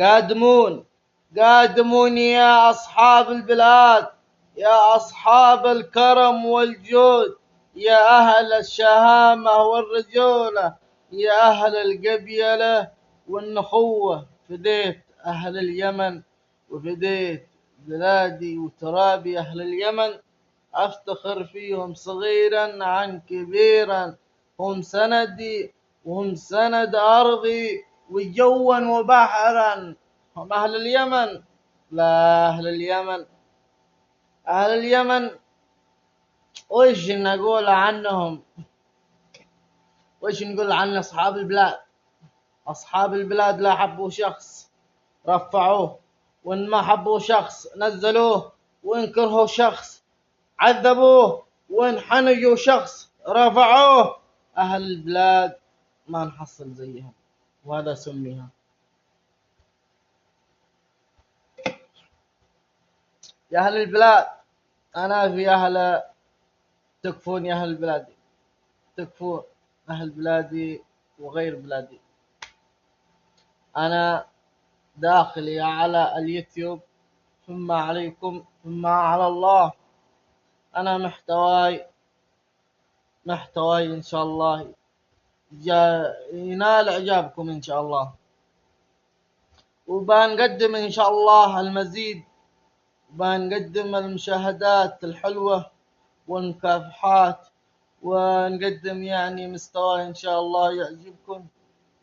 قادمون قادمون يا أصحاب البلاد، يا أصحاب الكرم والجود، يا أهل الشهامة والرجولة، يا أهل القبيلة والنخوة. فديت أهل اليمن وفديت بلادي وترابي أهل اليمن، أفتخر فيهم صغيرا عن كبيرا. هم سندي وهم سند أرضي، وجوا وبحرا. هم أهل اليمن. لا، أهل اليمن، أهل اليمن وش نقول عنهم؟ وش نقول عن أصحاب البلاد؟ أصحاب البلاد لا حبوا شخص رفعوه، وإن ما حبوا شخص نزلوه، وإن كرهوا شخص عذبوه، وإن حنجوا شخص رفعوه. أهل البلاد ما نحصل زيهم، وهذا سميها. يا أهل البلاد، أنا في أهل تكفون، يا أهل بلادي تكفون، أهل بلادي وغير بلادي. أنا داخلي على اليوتيوب، ثم عليكم ثم على الله. أنا محتواي إن شاء الله ينال إعجابكم إن شاء الله، وبنقدم إن شاء الله المزيد، بنقدم المشاهدات الحلوة والمكافحات، ونقدم يعني مستوى إن شاء الله يعجبكم،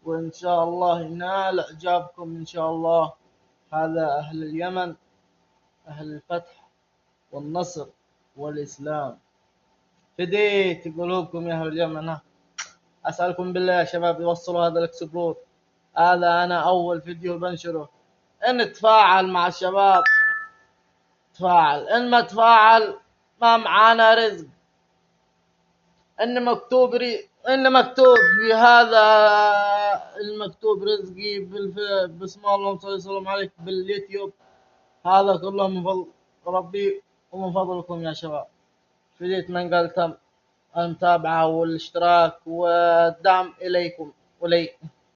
وإن شاء الله ينال إعجابكم إن شاء الله. هذا أهل اليمن، أهل الفتح والنصر والإسلام. فديت قلوبكم يا أهل اليمن. أسألكم بالله يا شباب يوصلوا هذا الإكسبلور. هذا أنا أول فيديو بنشره. إن تفاعل مع الشباب تفاعل، إن ما تفاعل ما معانا رزق. إن مكتوب في هذا المكتوب رزقي بسم الله صلى الله عليه وسلم عليك باليوتيوب. هذا كله من فضل ربي ومن فضلكم يا شباب. فديت من قال تم المتابعة والاشتراك والدعم إليكم ولي.